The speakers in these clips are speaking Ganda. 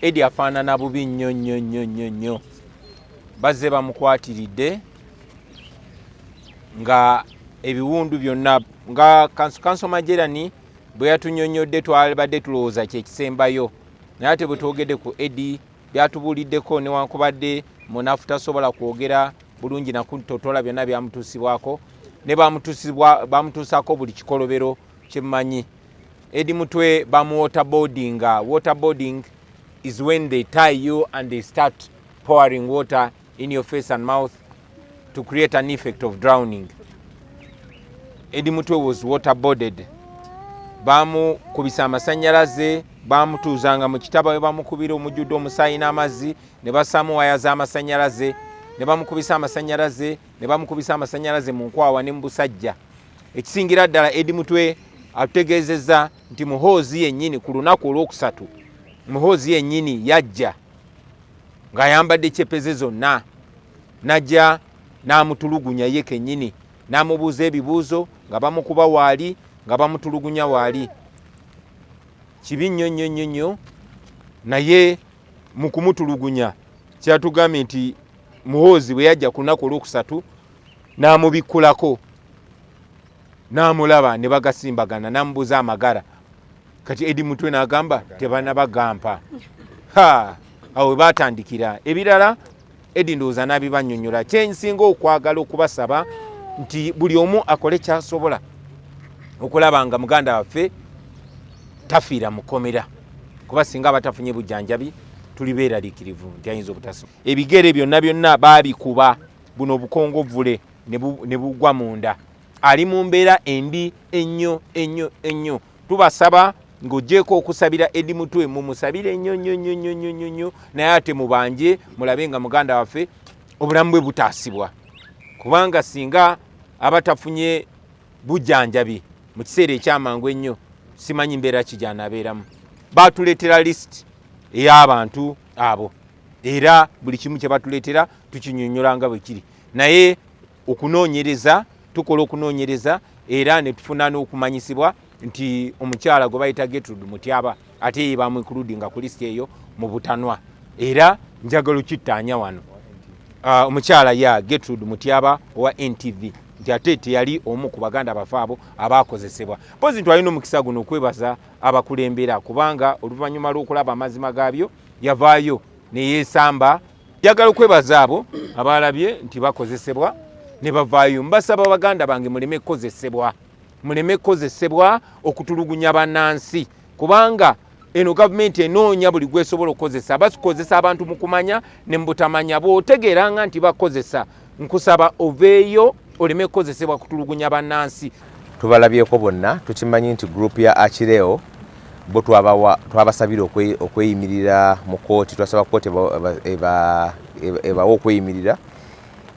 Edi afaanana bubi nnyo bazze bamukwatiridde nga ebiwundu byonna nga Kanso Majerani bwe yatunyonyodde twabadde tulowooza kyekisembayo naye ate bwe twogedde ku Edi byatubuuliddeko newankubadde munafu tasobola kwogera bulungi nakutotola byonna byamutuusibwako ne bamutuusako buli kikolobero kyemmanyi. Edi Mutwe bamu waterboarding. Waterboarding is when they tie you and they start pouring water in your face and mouth to create an effect of drowning. Edi Mutwe was waterboarded. Bamukubisa amasanyalaze, bamutuuzanga mu kitaba we bamukubira omujjudde omusaayi n'amazzi ne basaamu waya z'amasanyalaze ne bamukubisa amasanyalaze mu nkwawa ne mu busajja. Ekisingira ddala Edi Mutwe atutegeezezza nti muhoozi yennyini ku lunaku olwokusatu muhoozi yennyini yajja ng'ayambadde kyepeze zonna najja n'amutulugunya ye kennyini n'amubuuza ebibuuzo nga bamukuba waali nga bamutulugunya waali. Kibi nnyo naye mu kumutulugunya kyatugambye nti muhoozi bwe yajja ku lunaku olwokusatu n'amubikkulako n'amulaba ne bagasimbagana n'amubuuza amagara. Kati Edi Mutwe n'agamba tebanabagampa. Awo batandikira ebirala. Edi ndowooza n'abibannyonnyola. Kyensinga okwagala okubasaba nti buli omu akole kyasobola okulaba nga muganda waffe tafiira mu kkomera, kuba singa abatafunye bujjanjabi tuli beeraliikirivu nti ayinza obutasoma. Ebigere byonna baabikuba buno obukongovvule ne bugwa munda. Ali mu mbeera embi ennyo. Tubasaba ng'oggyeko okusabira Edi Mutwe mumusabire nnyo naye ate mubanje mulabe nga muganda waffe obulamu bwe butaasibwa, kubanga singa abatafunye bujjanjabi mu kiseera ekyamangu ennyo simanyi mbeera ki gy'anaabeeramu. Baatuleetera lisiti ey'abantu abo era buli kimu kye batuleetera tukinyonnyola nga bwe kiri, naye tukola okunoonyereza era ne tufuna n'okumanyisibwa nti omukyala gwe bayita Gertrude Mutyaba ate ye bamwikuludinga ku lisiti eyo mu butanwa. Era njagala okittaanya wano omukyala ya Gertrude Mutyaba owa NTV nti ate teyali omu ku baganda bafe abo abaakozesebwa. Pozi twalina omukisa guno okwebaza abakulembera kubanga oluvannyuma lw'okulaba amazima gaabyo yavaayo ne yeesamba. Njagala okwebaza abo abalabye nti bakozesebwa ne bavaayo. Mbasaba baganda bange muleme kkozesebwa okutulugunya bannansi, kubanga eno gavumenti enoonya buli gwesobola okukozesa. Basikozesa abantu mu kumanya ne mu butamanya. Bw'otegeeranga nti bakozesa, nkusaba oveeyo oleme kukozesebwa kutulugunya bannansi. Tubalabyeko bonna, tukimanyi nti gurupu ya Achileo bo twabasabira okweyimirira mu kooti. Twasaba kooti ebawa okweyimirira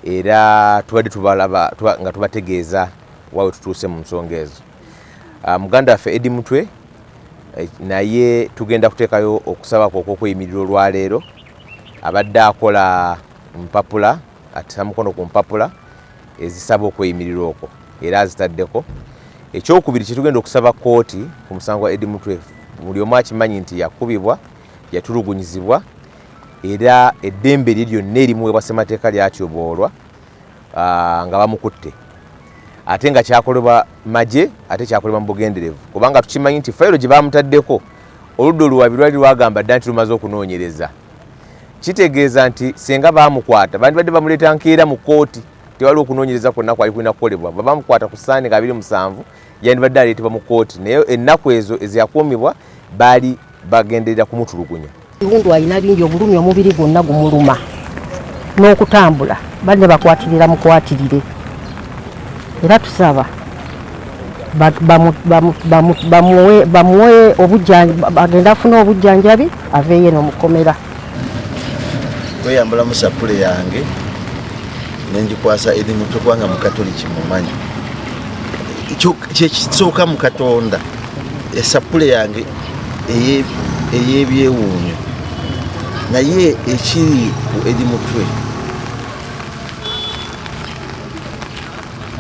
era tubadde tubalaba nga tubategeeza wawe tutuuse mu nsonga ezo. Muganda waffe Edi Mutwe naye tugenda kuteekayo okusaba kwe okw'okweyimirira olwaleero. Abadde akola mpapula, atisa mukono ku mpapula ezisaba okweyimirira okwo era azitaddeko. Ekyokubiri kye tugenda okusaba kooti ku musango wa Edi Mutwe, buli omu akimanyi nti yakubibwa, yatulugunyizibwa era eddembe lye lyonna erimuweebwa ssemateeka lyatyoboolwa nga bamukutte, ate nga kyakolebwa magye ate kyakolebwa mu bugenderevu, kubanga tukimanyi nti fayiro gye bamutaddeko oludda oluwabi lwali lwagamba dda nti lumaze okunoonyereza. Kitegeeza nti senga baamukwata bandibadde bamuleeta nkeera mu kooti, tewaliwo okunoonyereza kwonna kwali kulina kukolebwa. Bamukwata ku ssaani nga 27 yandibadde aleetebwa mu kooti, naye ennaku ezo eziyakuumibwa baali bagenderera kumutulugunya. Iwundu alina bingi, obulumi omubiri gwonna gumuluma n'okutambula, badde bakwatirira mukwatirire. Era tusaba bamuwe obujjanjabi, agenda afuna obujjanjabi aveeyo n'omukomera. Kweyambula musapule yange nenjikwasa Edi Mutwe kubanga mukatoliki mumanyi. Kyekisooka mu Katonda esapule yange ey'ebyewuunyo, naye ekiri ku Edi Mutwe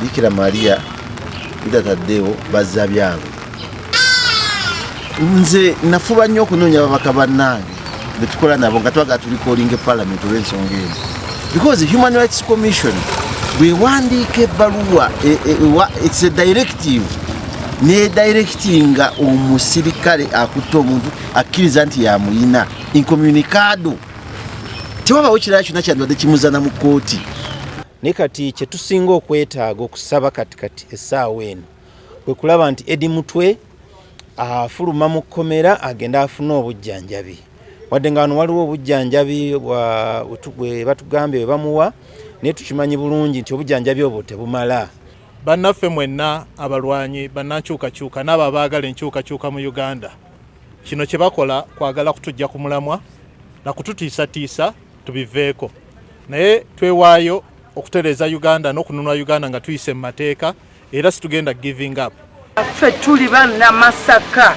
Bikira Maria Ida Tadeo bazza byabo nze nafuba nnyo okunoonya ababaka bannange betukola nabo nga twaga tulikolinga parliament olw'ensonga eno, because Human Rights Commission bwewandiika ebbaluwa it's a directive nedirectinga omusirikale akutte omuntu akkiriza nti yamuyina incommunicado, tewabawo kirala kyonna kyandibadde kimuzana mu kooti. Ne kati kye tusinga okwetaaga okusaba katikati essaawa eno kwe kulaba nti Eddie Mutwe afuluma mu kkomera agenda afuna obujjanjabi, wadde nga wano waliwo obujjanjabi bwe batugambye bwe bamuwa, naye tukimanyi bulungi nti obujjanjabi obwo tebumala. Bannaffe mwenna abalwanyi bannankyukakyuka n'abo abaagala enkyukakyuka mu Uganda, kino kye bakola kwagala kutujja ku mulamwa na kututiisatiisa tubiveeko, naye twewaayo okutereeza Uganda n'okununula Uganda nga tuyise mu mateeka, era situgenda giving up. Ffe tuli banna Masaka,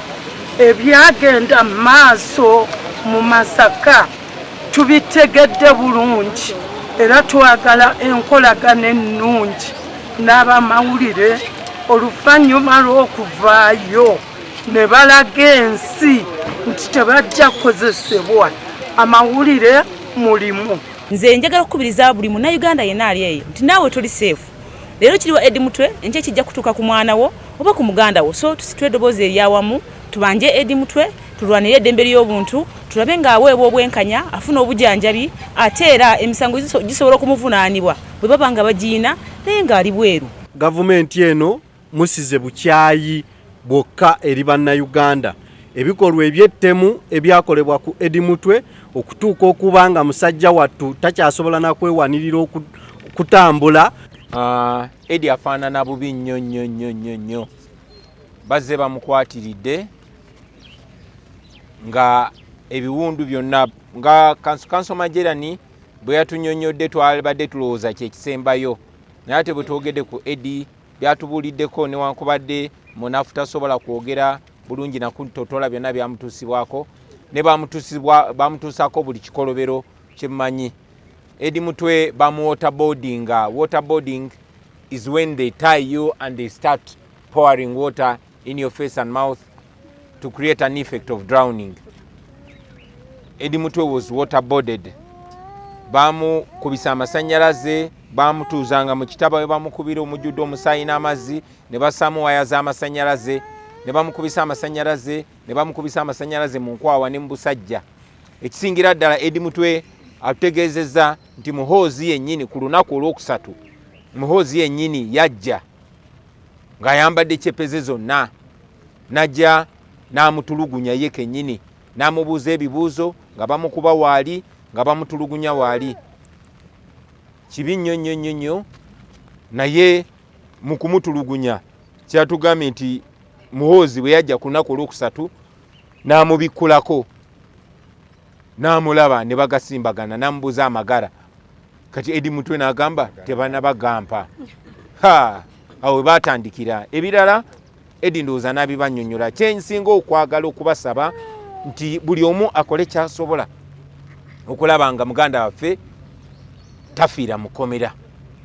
ebyagenda maaso mu Masaka tubitegedde bulungi, era twagala enkolagana ennungi n'abamawulire oluvannyuma lw'okuvaayo ne balaga ensi nti tebajja kukozesebwa amawulire mulimu. Nze njagala okukubiriza buli munnayuganda yenna ali eyo nti naawe toli seefu. Leero kiriwa Eddie Mutwe, enkya kijja kutuuka ku mwana wo oba ku muganda wo, so tusitule eddoboozi eryawamu tubanje Eddie Mutwe, tulwanire eddembe ly'obuntu, tulabe ng'aweebwa obwenkanya, afuna obujjanjabi, ate era emisango gisobola okumuvunaanibwa bwe baba nga bagiina naye ng'ali bweru. Gavumenti eno musize bukyayi bwokka eri bannayuganda. Ebikolwa ebyettemu ebyakolebwa ku Eddie Mutwe okutuuka okuba nga musajja wattu takyasobola na kwewanirira okutambula. Eddie afaanana bubi nnyo. Bazze bamukwatiridde nga ebiwundu byonna nga Kanso Majerani bwe yatunyonyodde twabadde tulowooza kyekisembayo, naye ate bwe twogedde ku Eddie byatubuuliddeko newankubadde munafu tasobola kwogera bulungi nakutotola byonna byamutuusibwako ne bamutuusako buli kikolobero kyemmanyi. Eddie Mutwe bamu waterboardinga. Waterboarding is when they tie you and they start pouring water in your face and mouth to create an effect of drowning. Eddie Mutwe was waterboarded. Bamukubisa amasanyalaze, bamutuuzanga mu kitaba we bamukubira omujjudde omusaayi n'amazzi, ne basaamu waya z'amasanyalaze, ne bamukubisa amasanyalaze mu nkwawa ne mu busajja. Ekisingira ddala Eddie Mutwe ategeezezza nti muhoozi yennyini ku lunaku olwokusatu, muhoozi yennyini yajja ng'ayambadde kyepeze zonna, najja n'amutulugunya ye kennyini, n'amubuuza ebibuuzo nga bamukuba waali, nga bamutulugunya waali. Kibi nnyo, naye mu kumutulugunya kyatugambye nti muhoozi bwe yajja ku lunaku olwokusatu n'amubikkulako, n'amulaba ne bagasimbagana, n'amubuuza amagara. Kati Eddie Mutwe n'agamba tebanabagampa. Awo we baatandikira. Ebirala Eddie ndowooza n'abibannyonnyola. Kyensinga okwagala okubasaba nti buli omu akole kyasobola okulaba nga muganda waffe tafiira mu kkomera,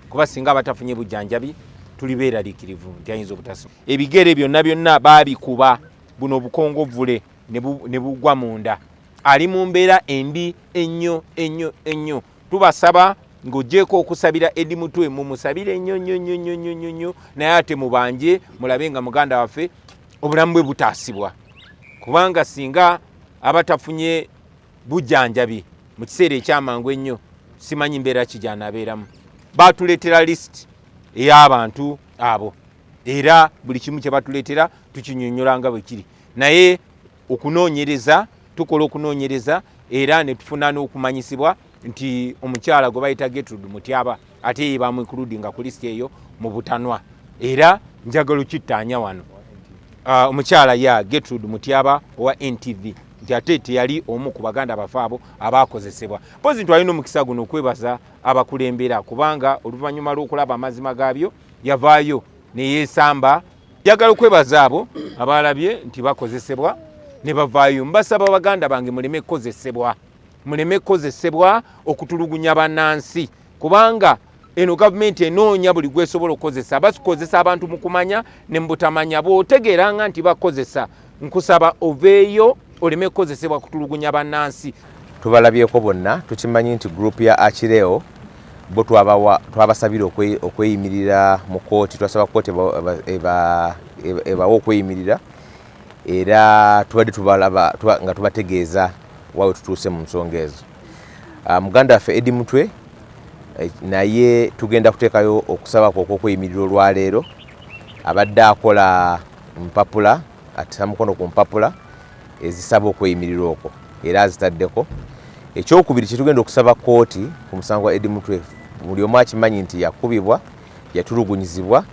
kuba singa abatafunye bujjanjabi tuli beeraliikirivu nti ayinza obutasi. Ebigere byonna baabikuba, buno bukongovvule ne bugwa munda. Ali mu mbeera embi ennyo. Tubasaba ng'oggyeko okusabira Eddie Mutwe, mumusabire nnyo, naye ate mubanje mulabe nga muganda waffe obulamu bwe butaasibwa, kubanga singa abatafunye bujjanjabi mu kiseera ekyamangu ennyo simanyi mbeera ki gy'anaabeeramu. Baatuleetera lisiti ey'abantu abo, era buli kimu kye batuleetera tukinyonnyola nga bwe kiri, naye tukola okunoonyereza era ne tufuna n'okumanyisibwa nti omukyala gwe bayita Gertrude Mutyaba ate ye bamwikuludinga ku lisiti eyo mu butanwa, era njagala okittaanya wano omukyala ya Gertrude Mutyaba owa NTV nti ate teyali omu ku baganda bafe abo abaakozesebwa. Mpozi ntwalina omukisa guno okwebaza abakulembera, kubanga oluvannyuma lw'okulaba amazima gaabyo yavaayo ne yeesamba. Njagala okwebaza abo abalabye nti bakozesebwa ne bavaayo. Mbasaba baganda bange muleme kozesebwa okutulugunya bannansi, kubanga eno gavumenti enoonya buli gwesobola okukozesa. Basikozesa abantu mu kumanya ne mu butamanya. Bw'otegeeranga nti bakozesa nkusaba oveeyo oleme kukozesebwa kutulugunya bannansi. Tubalabyeko bonna, tukimanyi nti group ya Achileo bo twabasabira okweyimirira mu kooti, twasaba kooti ebawo okweyimirira era tubadde tubalaba nga tubategeeza wawe tutuuse mu nsonga ezo. Muganda waffe Eddie Mutwe naye tugenda kuteekayo okusaba okweyimirira olwaleero. Abadde akola mpapula, atisa mukono ku mpapula ezisaba okweyimirira okwo era azitaddeko. Ekyokubiri kitugenda okusaba kooti ku musango wa Eddie Mutwe, buli omu akimanyi nti yakubibwa, yatulugunyizibwa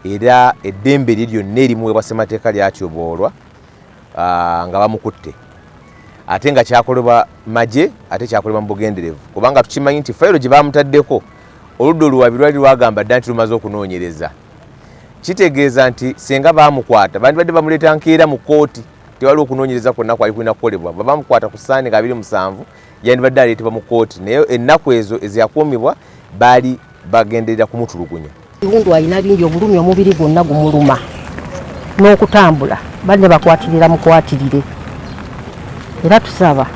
era eddembe lye lyonna erimuweebwa ssemateeka lyatyoboolwa nga bamukutte, ate nga kyakolebwa magye ate kyakolebwa mu bugenderevu, kubanga tukimanyi nti fayiro gye bamutaddeko oludda oluwabi lwali lwagamba dda nti lumaze okunoonyereza. Kitegeeza nti senga bamukwata bandibadde bamuleeta nkeera mu kooti, tewali okunoonyereza kwonna kwali kulina kukolebwa. Bamukwata ku ssaani nga 27 yandibadde aleetebwa mu kooti, naye ennaku ezo eziyakuumibwa baali bagenderera kumutulugunya. Kiwundu alina bingi, obulumi omubiri gwonna gumuluma n'okutambula, badde bakwatirira mukwatirire era tusaba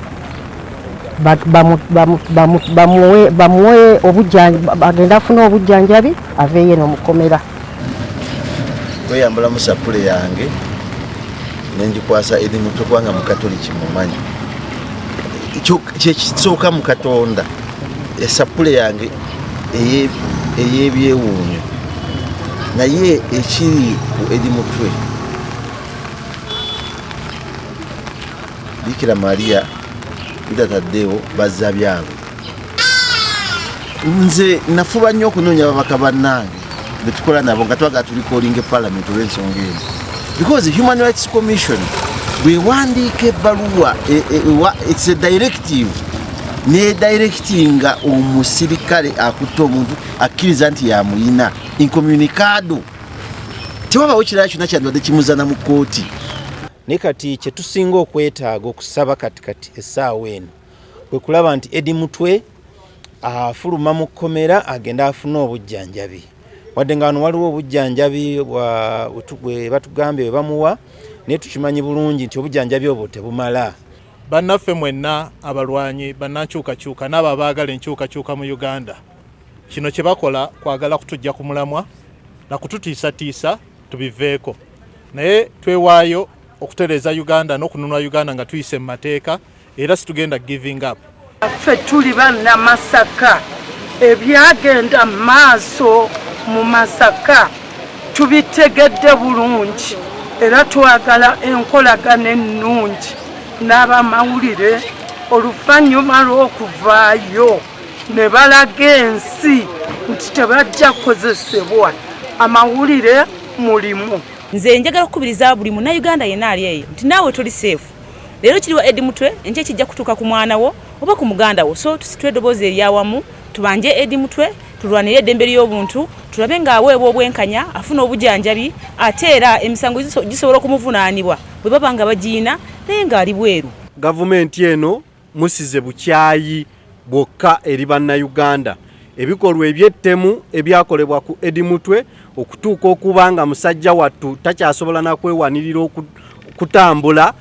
bamuwe obujjanjabi, agenda afuna obujjanjabi aveeyo n'omukomera. Kweyambula musapule yange nenjikwasa Eddie Mutwe kubanga mukatoliki mumanyi kyekisooka mu Katonda, esapule yange ey'ebyewuunyo, naye ekiri ku Eddie Mutwe Bikira Maria bitataddewo bazza byabo. Nze nafuba nnyo okunoonya babaka bannange betukola nabo nga twaga tulikolinga parliament olw'ensonga eno, because Human Rights Commission bwewandiika ebbaluwa it's a directive ne directinga omusirikale akutte omuntu akkiriza nti yamuyina incommunicado, tewabawo kirala kyonna kyandibadde kimuzana mu kooti. Ne kati kye tusinga okwetaaga okusaba katikati essaawa eno kwe kulaba nti Eddie Mutwe afuluma mu kkomera agenda afuna obujjanjabi, wadde nga wano waliwo obujjanjabi bwe batugambye bwe bamuwa, naye tukimanyi bulungi nti obujjanjabi obwo tebumala. Bannaffe mwenna abalwanyi bannakyukakyuka n'abo abaagala enkyukakyuka mu Uganda, kino kye bakola kwagala kutujja ku mulamwa na kututiisatiisa tubiveeko, naye twewaayo okutereeza Uganda n'okununula Uganda nga tuyise mu mateeka era situgenda giving up. Ffe tuli banna Masaka, ebyagenda maaso mu Masaka tubitegedde bulungi era twagala enkolagana ennungi n'abamawulire oluvannyuma lw'okuvaayo ne balaga ensi nti tebajja kukozesebwa, amawulire mulimu. Nze njagala okukubiriza buli munnayuganda yenna ali eyo nti naawe toli seefu. Leero kiriwa Eddie Mutwe, enkya kijja kutuuka ku mwana wo oba ku muganda wo, so tusitule eddoboozi eryawamu tubanje Eddie Mutwe, tulwanire eddembe ly'obuntu, tulabe ng'aweebwa obwenkanya, afuna obujjanjabi, ate era emisango gisobola okumuvunaanibwa bwe baba nga bagiina naye ng'ali bweru. Gavumenti eno musize bukyayi bwokka eri bannayuganda. Ebikolwa ebyettemu ebyakolebwa ku Eddie Mutwe okutuuka okuba nga musajja wattu takyasobola na kwewanirira okutambula